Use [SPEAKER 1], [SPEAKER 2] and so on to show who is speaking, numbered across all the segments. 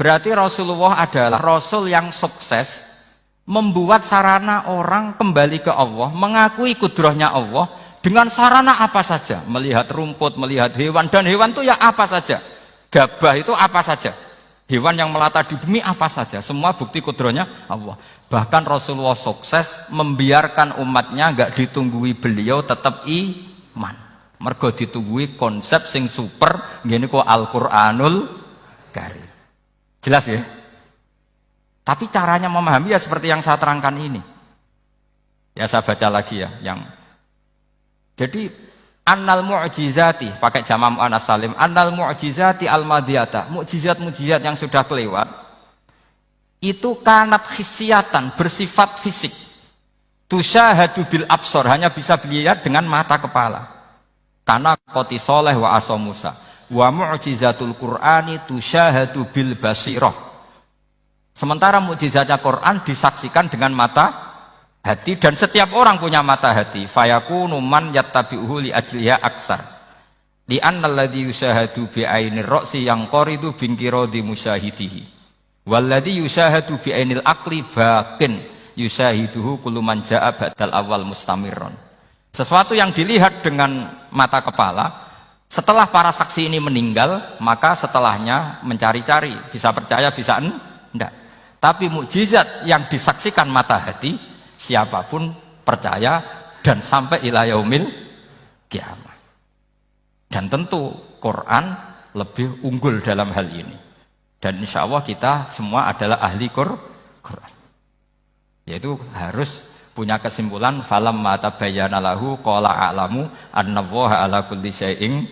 [SPEAKER 1] Berarti Rasulullah adalah Rasul yang sukses membuat sarana orang kembali ke Allah, mengakui kudrahnya Allah dengan sarana apa saja. Melihat rumput, melihat hewan, dan hewan itu ya apa saja. Gabah itu apa saja. Hewan yang melata di bumi apa saja. Semua bukti kudrahnya Allah. Bahkan Rasulullah sukses membiarkan umatnya nggak ditunggui beliau tetap iman. Mergo ditunggui konsep sing super, ngene kok Al-Qur'anul Karim. Jelas ya? Tapi caranya memahami ya seperti yang saya terangkan ini. Ya saya baca lagi ya. Jadi annal mu'jizati, pakai jama' mu'annas salim, annal mu'jizati al-madiyata, mukjizat-mukjizat yang sudah kelewat, itu kanat khisyatan, bersifat fisik. Tusyahadu bil absor, hanya bisa dilihat dengan mata kepala. Karena qoti soleh wa aso Musa. Wa mu'jizatul Qur'ani tusyahadu bil basirah. Sementara mukjizatnya Quran disaksikan dengan mata hati, dan setiap orang punya mata hati. Fayakunu man yattabi'uhu li ajliha aksar. Li annal ladzi yusyahadu bi ainir ra'si yang qaridu bin qiradi musyahidihi. Wal ladzi yusyahadu bi ainil aqli baqin yusyahiduhu kullu man jaa ba'dal awal mustamirron. Sesuatu yang dilihat dengan mata kepala, setelah para saksi ini meninggal, maka setelahnya mencari-cari, bisa percaya, bisa enggak. Tapi mukjizat yang disaksikan mata hati, siapapun percaya dan sampai ila yaumil kiamat. Dan tentu Quran lebih unggul dalam hal ini. Dan insya Allah kita semua adalah ahli Quran. Yaitu harus punya kesimpulan falamma tabayyana lahu qala a'lamu annallaha ala kulli syai'in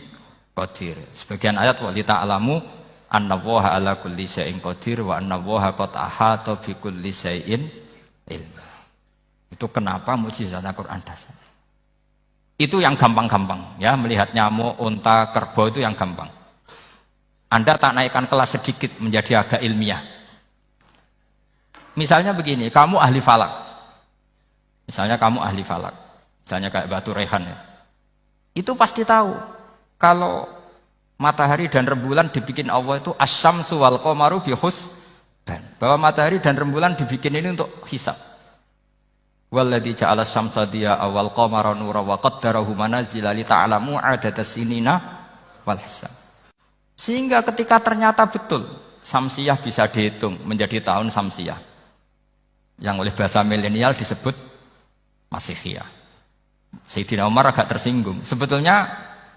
[SPEAKER 1] qadir. Sebagian ayat wa li ta'lamu annallaha ala kulli syai'in qadir wa annallaha qad ahata bi kulli syai'in ilma. Itu kenapa mukjizat Al-Qur'an dasar. Itu yang gampang-gampang ya, melihat nyamuk, unta, kerbau itu yang gampang. Anda tak naikkan kelas sedikit menjadi agak ilmiah. Misalnya begini, kamu ahli falak. Misalnya kamu ahli falak, misalnya kayak Batu Rehan ya. Itu pasti tahu kalau matahari dan rembulan dibikin Allah itu asyamsu wal qamaru bi husban. Bahwa matahari dan rembulan dibikin ini untuk hisab. Walladzi ja'ala syamsa diya'a wal qamara nura wa qaddarahu manazila li ta'lamu 'adadas sinina wal hisab. Sehingga ketika ternyata betul Samsiyah bisa dihitung menjadi tahun Samsiyah, yang oleh bahasa milenial disebut Masihiyah. Sayyidina Umar agak tersinggung. Sebetulnya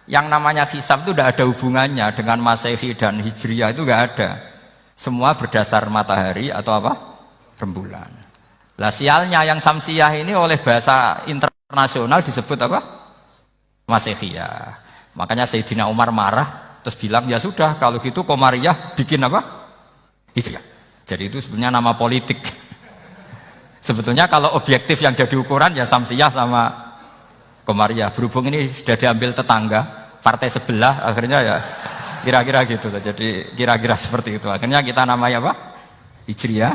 [SPEAKER 1] yang namanya hisab itu tidak ada hubungannya dengan Masehi dan Hijriyah, itu tidak ada. Semua berdasar matahari atau apa? Rembulan. Lah sialnya yang Samsiyah ini oleh bahasa internasional disebut apa? Masihiyah. Makanya Sayyidina Umar marah terus bilang ya sudah kalau gitu Qamariyah bikin apa? Hijriyah. Jadi itu sebenarnya nama politik. Sebetulnya kalau objektif yang jadi ukuran ya Samsiyah sama Qamariyah. Berhubung ini sudah diambil tetangga, partai sebelah, akhirnya ya kira-kira gitu. Jadi kira-kira seperti itu. Akhirnya kita namanya apa? Hijriyah.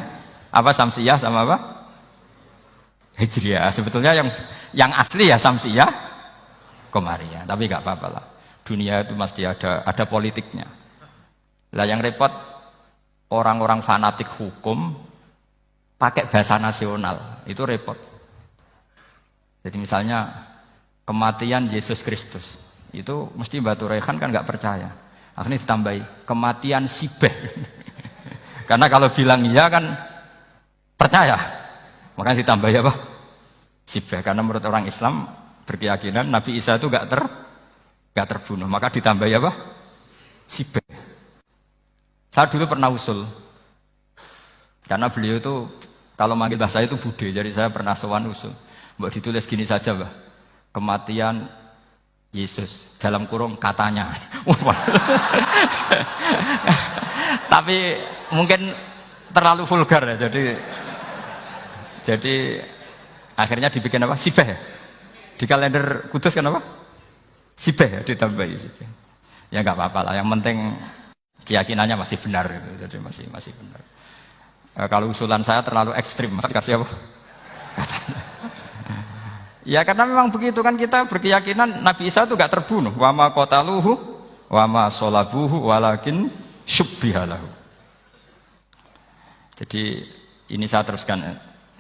[SPEAKER 1] Apa Samsiyah sama apa? Hijriyah. Sebetulnya yang asli ya Samsiyah, Qamariyah. Tapi nggak apa-apa lah. Dunia itu mesti ada politiknya. Lah yang repot orang-orang fanatik hukum pakai bahasa nasional, itu repot. Jadi misalnya kematian Yesus Kristus, itu mesti Batu Rehan kan nggak percaya. Akhirnya ditambahi kematian Sibeh. Karena kalau bilang iya kan percaya, makanya ditambahi apa? Sibeh. Karena menurut orang Islam berkeyakinan Nabi Isa itu nggak terbunuh, maka ditambahi apa? Sibeh. Saya dulu pernah usul. Karena beliau itu kalau manggil bahasa itu bude, jadi saya pernah sowan usul. Mbok ditulis gini saja, Mbah. Kematian Yesus dalam kurung katanya. Tapi mungkin terlalu vulgar ya, jadi akhirnya dibikin apa? Sibeh. Di kalender Kudus kan apa? Sibeh, ditambahi Sibeh. Ya nggak apa-apa lah, yang penting keyakinannya masih benar gitu. Jadi masih benar. Kalau usulan saya terlalu ekstrim, kasih apa? Katanya. Ya karena memang begitu kan, kita berkeyakinan Nabi Isa itu gak terbunuh. Wa ma qataluhu wa ma sholabuhu walakin syubbihalahu. Jadi ini saya teruskan,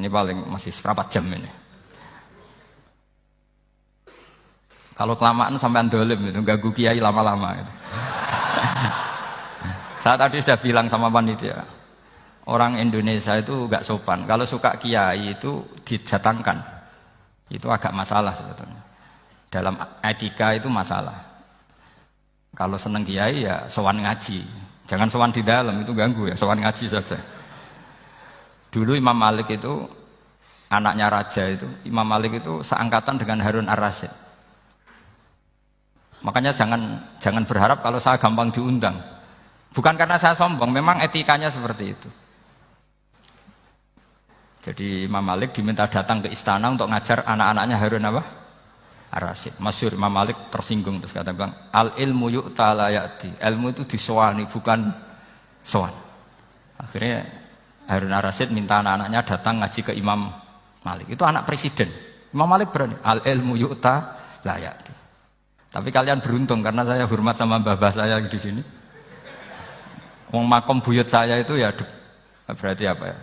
[SPEAKER 1] ini paling masih seperempat jam ini. Kalau kelamaan sampai dolim itu ganggu kiai lama-lama. Gitu. Saya tadi sudah bilang sama panitia, orang Indonesia itu gak sopan. Kalau suka kiai itu didatangkan, itu agak masalah sebetulnya. Dalam etika itu masalah. Kalau seneng kiai ya sowan ngaji, jangan sowan di dalam itu ganggu ya, sowan ngaji saja. Dulu Imam Malik itu anaknya raja itu, Imam Malik itu seangkatan dengan Harun ar-Rasyid. Makanya jangan berharap kalau saya gampang diundang. Bukan karena saya sombong, memang etikanya seperti itu. Jadi Imam Malik diminta datang ke istana untuk ngajar anak-anaknya Harun apa? Ar-Rasyid. Masyhur Imam Malik tersinggung terus kata bilang, al ilmu yu'ta la ya'ti. Ilmu itu disowani bukan sowan. Akhirnya Harun ar-Rasyid minta anak-anaknya datang ngaji ke Imam Malik. Itu anak presiden. Imam Malik berani, al ilmu yu'ta la ya'ti. Tapi kalian beruntung karena saya hormat sama mbah-mbah saya di sini. Wong makom buyut saya itu ya berarti apa ya?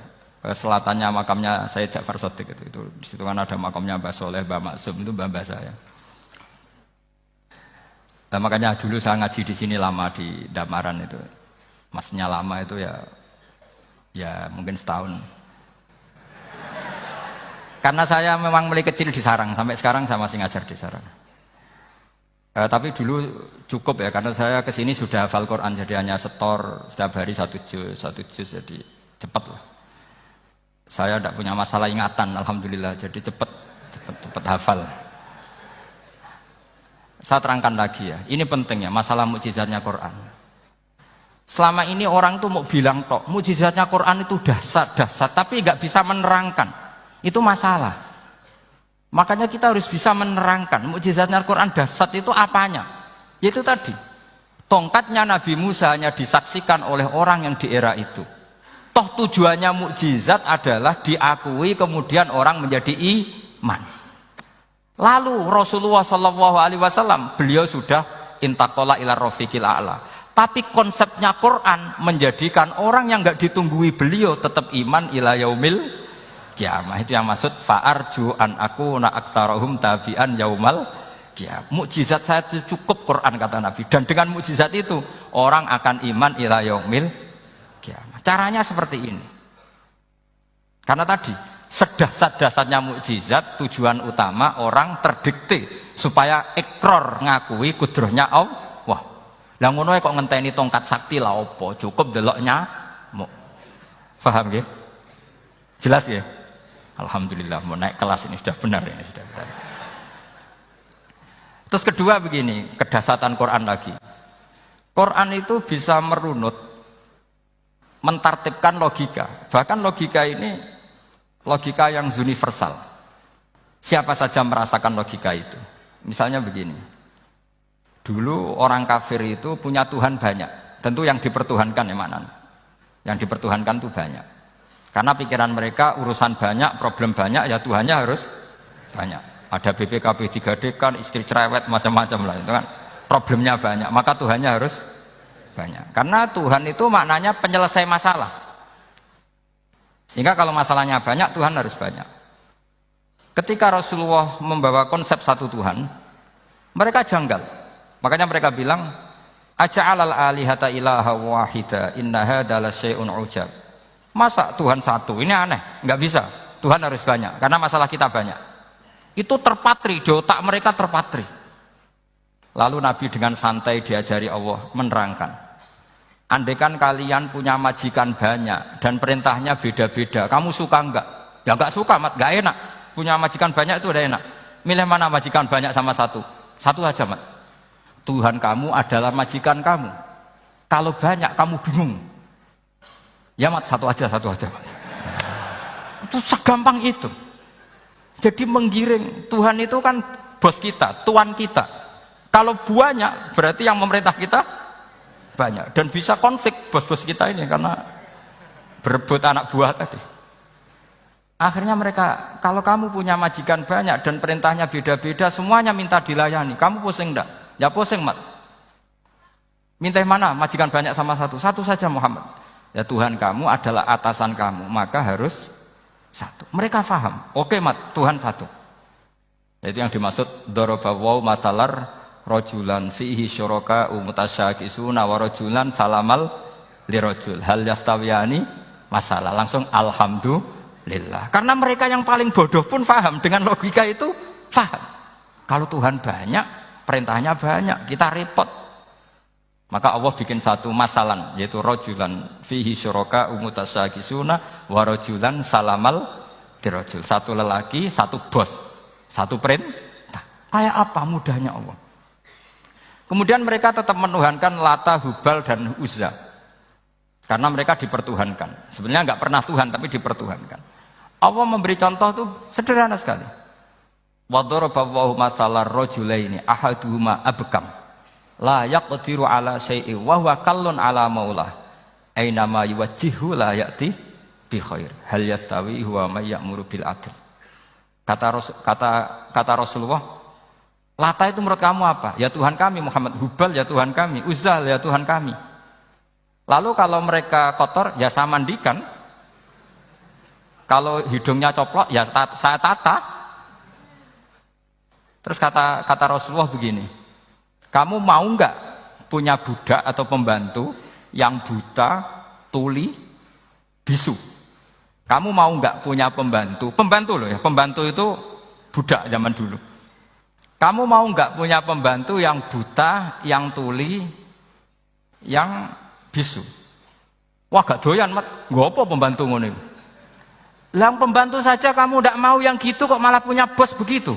[SPEAKER 1] Selatannya makamnya Sayyid Ja'far Shadiq itu di situ kan ada makamnya Mbah Soleh, Mbah Maksum itu mbah-mbah saya. Nah, makanya dulu saya ngaji di sini lama di Damaran itu. Maksudnya lama itu ya mungkin setahun. Karena saya memang mulai kecil di Sarang, sampai sekarang saya masih ngajar di Sarang. Tapi dulu cukup ya, karena saya kesini sudah hafal Quran, jadi hanya setor setiap hari satu juz, jadi cepat lah. Saya tidak punya masalah ingatan, alhamdulillah, jadi cepat hafal. Saya terangkan lagi ya, ini penting ya, masalah mukjizatnya Quran. Selama ini orang tuh mau bilang tok, mukjizatnya Quran itu dahsyat, tapi nggak bisa menerangkan, itu masalah. Makanya kita harus bisa menerangkan mukjizatnya Al-Quran dahsyat itu apanya. Yaitu tadi, tongkatnya Nabi Musa hanya disaksikan oleh orang yang di era itu. Toh tujuannya mukjizat adalah diakui kemudian orang menjadi iman. Lalu Rasulullah SAW beliau sudah intaqala ila rafiqil a'la. Tapi konsepnya Quran menjadikan orang yang nggak ditunggui beliau tetap iman ila yaumil kiamah. Itu yang maksud fa'arju an aku na aktsarahum tabi'an yaumal kiamah. Mukjizat saya itu cukup Quran kata Nabi, dan dengan mukjizat itu orang akan iman ila yaumil kiamah. Caranya seperti ini. Karena tadi sedahsyat-dahsyatnya mukjizat tujuan utama orang terdikte supaya ikrar ngakui kudrohnya Allah. Lah ngono kok ngenteni tongkat sakti lah opo, cukup deloknya mau. Paham nggih? Jelas ya? Alhamdulillah, mau naik kelas ini sudah benar ini sudah benar. Terus kedua begini, kedahsyatan Quran lagi. Quran itu bisa merunut, mentartibkan logika. Bahkan logika ini logika yang universal. Siapa saja merasakan logika itu. Misalnya begini. Dulu orang kafir itu punya Tuhan banyak. Tentu yang dipertuhankan ya mana? Yang dipertuhankan itu banyak. Karena pikiran mereka urusan banyak, problem banyak, ya Tuhannya harus banyak. Ada BPKB 3D kan, istri cerewet, macam-macam lah. Itu kan problemnya banyak, maka Tuhannya harus banyak. Karena Tuhan itu maknanya penyelesai masalah. Sehingga kalau masalahnya banyak, Tuhan harus banyak. Ketika Rasulullah membawa konsep satu Tuhan, mereka janggal. Makanya mereka bilang, aja'alal alihata ilaha wahida inna hadza la syai'un ujab. Masa Tuhan satu? Ini aneh, nggak bisa. Tuhan harus banyak, karena masalah kita banyak. Itu terpatri, di otak mereka terpatri. Lalu Nabi dengan santai diajari Allah menerangkan. Andaikan kalian punya majikan banyak dan perintahnya beda-beda, kamu suka enggak? Ya enggak suka, Mat, enggak enak. Punya majikan banyak itu udah enak. Milih mana majikan banyak sama satu? Satu aja, Mat. Tuhan kamu adalah majikan kamu. Kalau banyak kamu bingung. Ya Mat, satu aja Mat. Itu segampang itu. Jadi menggiring, Tuhan itu kan bos kita, tuan kita. Kalau banyak berarti yang memerintah kita banyak, dan bisa konflik bos-bos kita ini karena berebut anak buah tadi. Akhirnya mereka, kalau kamu punya majikan banyak dan perintahnya beda-beda, semuanya minta dilayani, kamu pusing enggak? Ya pusing, Mat. Minta mana majikan banyak sama satu? Satu saja Muhammad. Ya Tuhan kamu adalah atasan kamu, maka harus satu. Mereka paham. Oke, mat, Tuhan satu. Itu yang dimaksud darabawu matalar rajulan fihi syuraka mutasyakisuna wa rajulan salamal lirajul hal yastawiyani masalah. Langsung alhamdulillah. Karena mereka yang paling bodoh pun paham dengan logika itu, paham. Kalau Tuhan banyak, perintahnya banyak, kita repot. Maka Allah bikin satu masalan, yaitu rajulan fihi syuraka mutasyakisuna wa rajulan salamal lirajul. Satu lelaki, satu bos. Satu perintah. Kayak apa mudahnya Allah. Kemudian mereka tetap menuhankan Lata, Hubal, dan Uzza. Karena mereka dipertuhankan. Sebenarnya nggak pernah Tuhan, tapi dipertuhankan. Allah memberi contoh itu sederhana sekali. Wa daraballahu mathalar rajulaini ahaduhuma abkam la yaqdiru ala syai'in wa huwa kallun ala maulah aina ma yuwajjihu la ya'ti bi khair hal yastawi huwa may ya'muru bil adl. Kata Rasulullah, Lata itu menurut kamu apa? Ya Tuhan kami. Muhammad. Hubal ya Tuhan kami. Uzzal ya Tuhan kami. Lalu kalau mereka kotor, ya saya mandikan. Kalau hidungnya coplok, ya saya tata. Terus kata Rasulullah begini, kamu mau nggak punya budak atau pembantu yang buta, tuli, bisu? Kamu mau nggak punya pembantu? Pembantu loh ya, pembantu itu budak zaman dulu. Kamu mau nggak punya pembantu yang buta, yang tuli, yang bisu? Wah gak doyan, mat. Gak apa pembantu ngono itu. Lah pembantu saja kamu nggak mau yang gitu, kok malah punya bos begitu?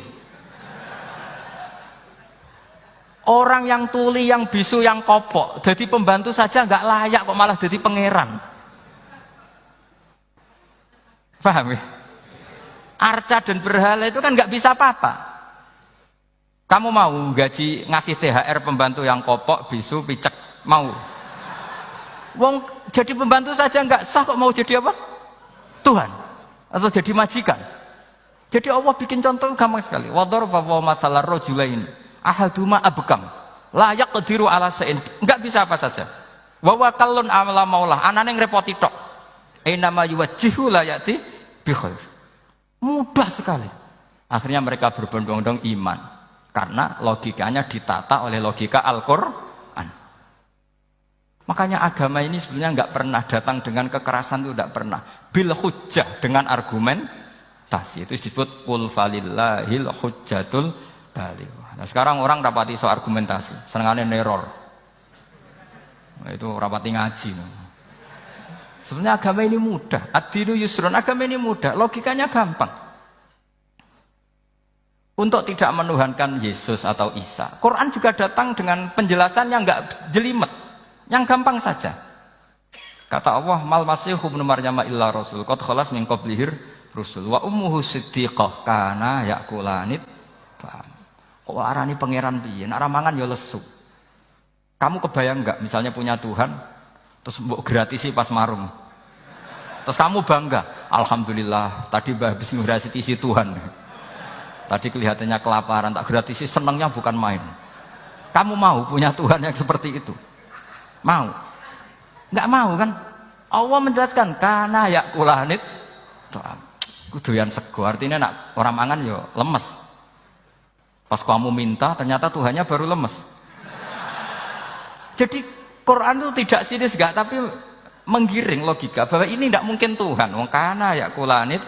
[SPEAKER 1] Orang yang tuli, yang bisu, yang kopok, jadi pembantu saja nggak layak, kok malah jadi pangeran. Paham ya? Arca dan berhala itu kan nggak bisa apa-apa. Kamu mau gaji ngasih THR pembantu yang kopok, bisu, picek, mau? Wong jadi pembantu saja nggak sah, kok mau jadi apa? Tuhan atau jadi majikan? Jadi Allah bikin contoh gampang sekali. Wa daraballahu mathalar rajulaini ahaduma abkam la yaqdiru ala syai'in. Enggak bisa apa saja. Wa huwa kallun ala maulah, anane ngrepoti tok. Inama yuwajjihu la ya'ti bi khair. Mudah sekali. Akhirnya mereka berbondong-bondong iman karena logikanya ditata oleh logika Al-Qur'an. Makanya agama ini sebenarnya enggak pernah datang dengan kekerasan, itu enggak pernah. Bil hujjah, dengan argumentasi. Itu disebut qul falillahil hujjatul balighah. Nah, sekarang orang rapati soal argumentasi, senengane neror. Nah, itu rapati ngaji. Sebenarnya agama ini mudah. Ad-dinu yusrun, agama ini mudah, logikanya gampang. Untuk tidak menuhankan Yesus atau Isa, Quran juga datang dengan penjelasan yang enggak jelimet, yang gampang saja. Kata Allah, mal masihu ibnu maryam illa rasul qad khalas min qablihir rusul wa ummuhu siddiqah kana yakulanit. Kok arani pangeran piye? Nek mangan ya lesu. Kamu kebayang enggak misalnya punya Tuhan terus mbok gratisi pas marung. Terus kamu bangga, alhamdulillah tadi habis ngratisi Tuhan. Tadi kelihatannya kelaparan, tak gratisi, senangnya bukan main. Kamu mau punya Tuhan yang seperti itu? Mau? Enggak mau kan? Allah menjelaskan kana yakulanit. Kuduyan sego, artinya nak orang mangan yo lemes. Pas kamu minta ternyata Tuhannya baru lemes. Jadi Quran itu tidak sinis enggak, tapi menggiring logika bahwa ini tidak mungkin Tuhan. Wong kana yakulanit.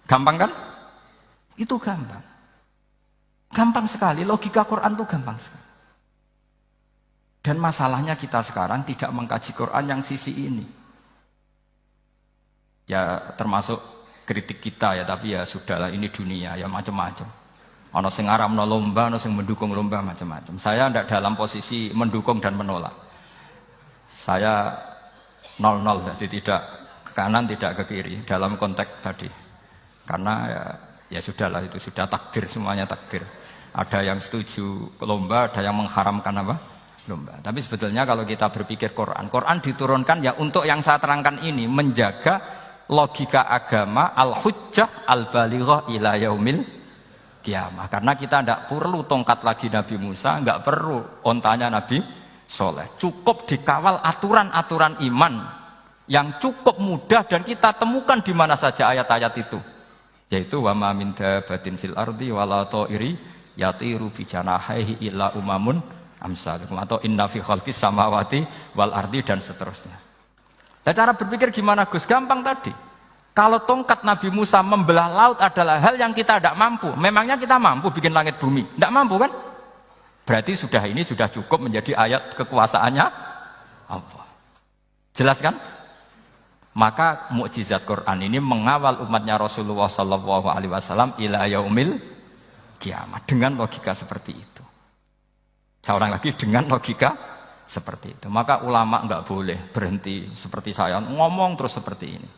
[SPEAKER 1] Gampang kan? Itu gampang. Gampang sekali, logika Quran itu gampang sekali. Dan masalahnya kita sekarang tidak mengkaji Quran yang sisi ini. Ya termasuk kritik kita ya, tapi ya sudahlah, ini dunia ya macam-macam. Ono sing ngaramno lomba, ono sing mendukung lomba, macam-macam. Saya tidak dalam posisi mendukung dan menolak. Saya 0-0, jadi tidak ke kanan tidak ke kiri dalam konteks tadi. Karena ya sudahlah, itu sudah takdir, semuanya takdir. Ada yang setuju lomba, ada yang mengharamkan apa? Lomba. Tapi sebetulnya kalau kita berpikir Quran diturunkan ya untuk yang saya terangkan ini, menjaga logika agama al-hujjah al-balighah ila yaumil qiyamah. Karena kita tidak perlu tongkat lagi Nabi Musa, enggak perlu ontanya Nabi soleh. Cukup dikawal aturan-aturan iman yang cukup mudah dan kita temukan di mana saja ayat-ayat itu. Yaitu wa ma min dabbatin fil ardi wala ta'iri yatiru bi janahihi illa umamun amsalukum atau inna fi khalqis samawati wal ardi dan seterusnya. Dan cara berpikir gimana Gus? Gampang tadi. Kalau tongkat Nabi Musa membelah laut adalah hal yang kita tidak mampu. Memangnya kita mampu bikin langit bumi? Tidak mampu kan? Berarti ini sudah cukup menjadi ayat kekuasaannya Allah. Jelas kan? Maka mukjizat Quran ini mengawal umatnya Rasulullah SAW ila yaumil kiamat dengan logika seperti itu. Saya ulang lagi dengan logika seperti itu. Maka ulama enggak boleh berhenti seperti saya ngomong terus seperti ini.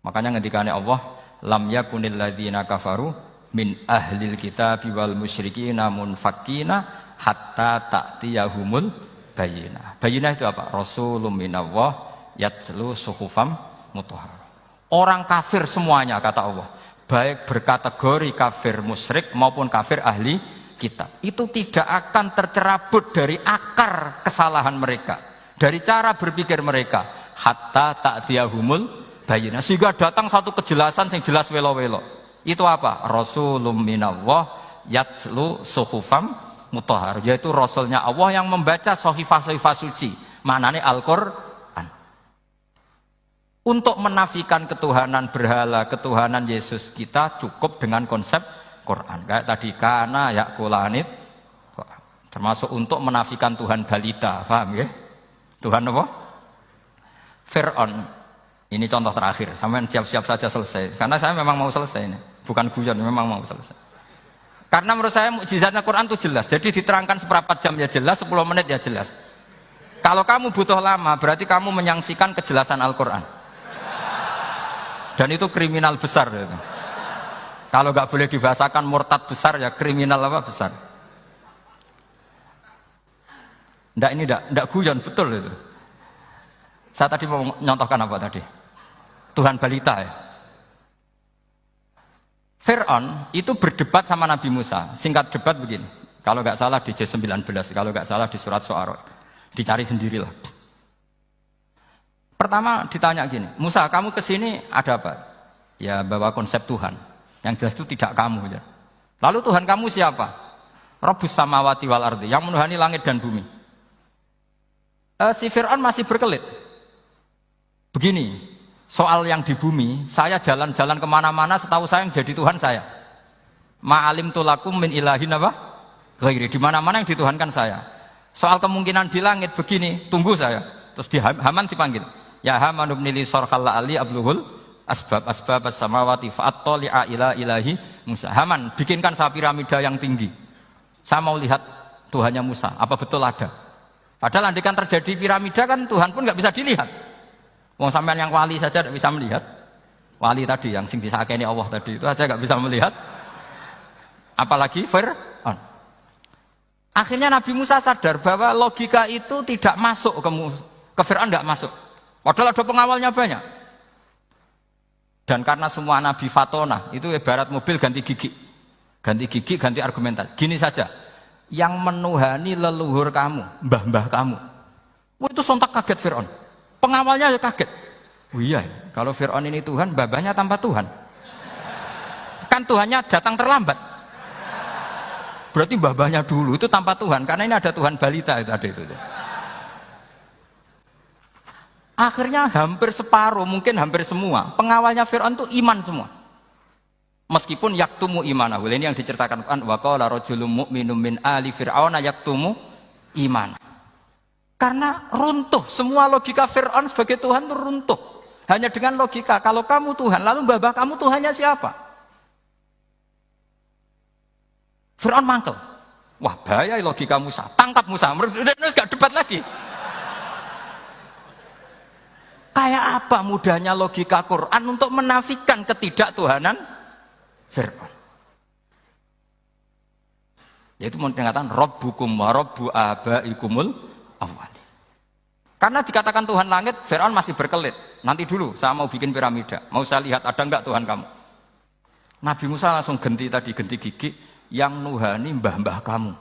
[SPEAKER 1] Makanya ngendikane Allah, lam yakunil ladzina kafaru min ahlil kitabi wal musyrikina munfakkina hatta ta'tiyahumul bayyinah. Bayyinah itu apa? Rasulun minallah yatlu suhufam mutahharah. Orang kafir semuanya kata Allah, baik berkategori kafir musyrik maupun kafir ahli kitab, itu tidak akan tercerabut dari akar kesalahan mereka, dari cara berpikir mereka, hatta ta'tiyahumul bayyinah, sehingga datang satu kejelasan yang jelas welo-welo. Itu apa? Rasulun minallah yatlu suhufam mutahharah, yaitu rasulnya Allah yang membaca sahifah-sahifah suci, maknanya Al-Qur'an. Untuk menafikan ketuhanan berhala, ketuhanan Yesus, kita cukup dengan konsep Quran. Kayak tadi kana yakulanit, termasuk untuk menafikan Tuhan balita, paham ya? Tuhan apa? Fir'aun. Ini contoh terakhir, sampean siap-siap saja selesai. Karena saya memang mau selesai ini, bukan guyon, memang mau selesai. Karena menurut saya mukjizatnya Quran itu jelas. Jadi diterangkan seperempat jam ya jelas, 10 menit ya jelas. Kalau kamu butuh lama, berarti kamu menyaksikan kejelasan Al-Quran. Dan itu kriminal besar. Gitu. Kalau nggak boleh dibahasakan murtad besar ya kriminal apa besar. Nggak, ini nggak guyon, betul itu. Saya tadi mau nyontohkan apa tadi? Tuhan balita ya. Fir'aun itu berdebat sama Nabi Musa. Singkat debat begini. Kalau nggak salah di J19, kalau nggak salah di surat Syu'ara. Dicari sendirilah. Pertama ditanya gini, Musa kamu kesini ada apa? Ya bawa konsep Tuhan. Yang jelas itu tidak kamu. Ya. Lalu Tuhan kamu siapa? Rabbus samawati wal ardi, yang menuhani langit dan bumi. Si Fir'aun masih berkelit. Begini, soal yang di bumi, saya jalan-jalan kemana-mana setahu saya yang jadi Tuhan saya. Ma'alim tulakum min ilahin apa? Ghairi, di mana-mana yang dituhankan saya. Soal kemungkinan di langit begini, tunggu saya. Terus di Haman dipanggil. Ya Haman ibn li sarhal ali abluhul asbab as-samawati fa'attali'a ila ilahi Musa. Haman, bikinkan saya piramida yang tinggi. Saya mau lihat Tuhannya Musa, apa betul ada? Padahal andikan terjadi piramida kan Tuhan pun nggak bisa dilihat. Wong sampean yang wali saja tidak bisa melihat. Wali tadi yang sing disakeni Allah tadi itu aja nggak bisa melihat. Apalagi Fir'aun. Akhirnya Nabi Musa sadar bahwa logika itu tidak masuk ke Fir'aun, nggak masuk. Padahal ada pengawalnya banyak. Dan karena semua Nabi Fatona itu ibarat mobil ganti gigi. Ganti gigi, ganti argumentasi. Gini saja, yang menuhani leluhur kamu, mbah-mbah kamu. Itu sontak kaget Fir'aun. Pengawalnya ya kaget. Oh iya, kalau Fir'aun ini Tuhan, mbah-mbahnya tanpa Tuhan. Kan Tuhannya datang terlambat. Berarti mbah-mbahnya dulu itu tanpa Tuhan, karena ini ada Tuhan balita itu ada itu. Akhirnya hampir separuh, mungkin hampir semua pengawalnya Fir'aun itu iman semua. Meskipun yaktumu imanahu, ini yang diceritakan Quran, wa qala rajulun mu'minun min ali fir'auna yaktumu iman. Karena runtuh, semua logika Fir'aun sebagai Tuhan itu runtuh. Hanya dengan logika, kalau kamu Tuhan, lalu mbah kamu Tuhannya siapa? Fir'aun mantel. Wah bahaya logika Musa, tangkap Musa, udah gak debat lagi. Kayak apa mudahnya logika Quran untuk menafikan ketidaktuhanan Fir'aun. Yaitu mengatakan Rabbukum wa Rabbu abaikumul awwalin. Karena dikatakan Tuhan langit, Fir'aun masih berkelit. Nanti dulu, saya mau bikin piramida. Mau saya lihat ada enggak Tuhan kamu. Nabi Musa langsung genti gigi yang nuhani mbah-mbah kamu.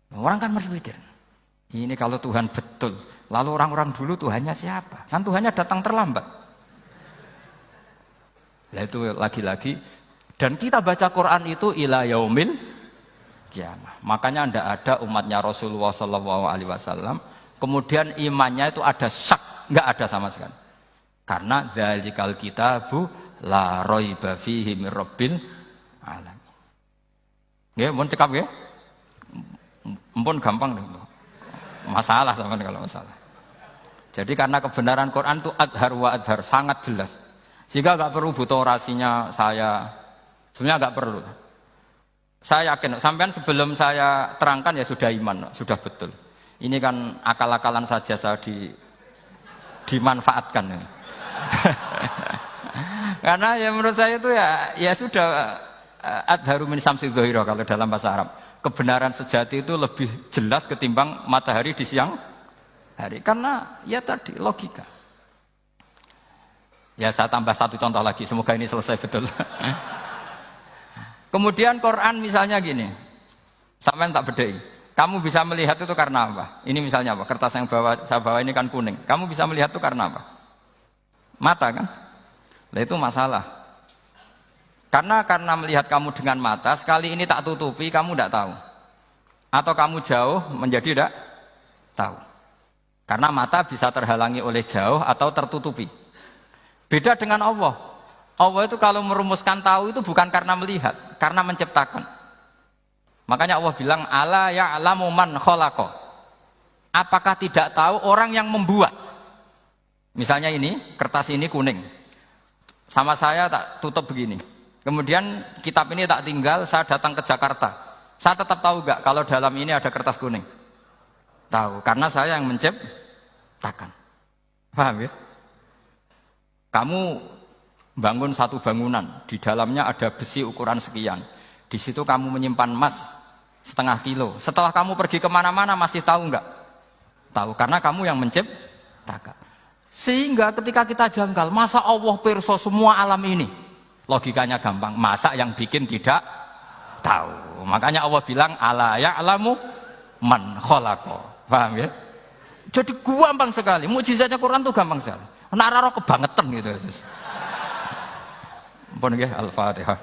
[SPEAKER 1] Orang kan berpikir, ini kalau Tuhan betul, lalu orang-orang dulu Tuhannya siapa? Kan Tuhannya datang terlambat. Nah itu lagi-lagi, dan kita baca Quran itu ila yaumil kiamah. Makanya tidak ada umatnya Rasulullah SAW, kemudian imannya itu ada syak, nggak ada sama sekali. Karena dzalikal kitabu la raiba fihi mir rabbil alamin. Nggih, mun cekap nggih. Ampun gampang deh. Masalah sama kalau masalah. Jadi karena kebenaran Quran itu adhar wa adhar, sangat jelas. Sehingga nggak perlu butuh orasinya saya. Sebenarnya nggak perlu. Saya yakin, sampean sebelum saya terangkan ya sudah iman, sudah betul. Ini kan akal-akalan saja saya dimanfaatkan. Ya. Karena ya menurut saya itu ya sudah adharu min samsi dzahira kalau dalam bahasa Arab. Kebenaran sejati itu lebih jelas ketimbang matahari di siang hari. Karena ya tadi logika. Ya saya tambah satu contoh lagi, semoga ini selesai betul. Kemudian Quran misalnya gini, sampean tak bedai. Kamu bisa melihat itu karena apa? Ini misalnya apa? Kertas yang saya bawa ini kan kuning. Kamu bisa melihat itu karena apa? Mata kan? Nah itu masalah. Karena melihat kamu dengan mata, sekali ini tak tutupi, kamu tidak tahu. Atau kamu jauh menjadi tidak tahu. Karena mata bisa terhalangi oleh jauh atau tertutupi. Beda dengan Allah. Allah itu kalau merumuskan tahu itu bukan karena melihat, karena menciptakan. Makanya Allah bilang, ala ya'lamu man khalaqa. Apakah tidak tahu orang yang membuat? Misalnya ini, kertas ini kuning. Sama saya tak tutup begini. Kemudian kitab ini tak tinggal, saya datang ke Jakarta. Saya tetap tahu gak kalau dalam ini ada kertas kuning? Tahu, karena saya yang menciptakan. Paham ya? Kamu bangun satu bangunan, di dalamnya ada besi ukuran sekian. Di situ kamu menyimpan emas 0,5 kilo. Setelah kamu pergi kemana-mana masih tahu nggak? Tahu, karena kamu yang menciptakan. Sehingga ketika kita janggal, masa Allah pirsa semua alam ini? Logikanya gampang, masa yang bikin tidak tahu. Makanya Allah bilang, ala ya'lamu man khalaqa. Paham ya? Jadi gampang sekali, mukjizatnya Quran itu gampang sekali. Nararo kebangetan gitu. Ampun nggih, Al-Fatihah.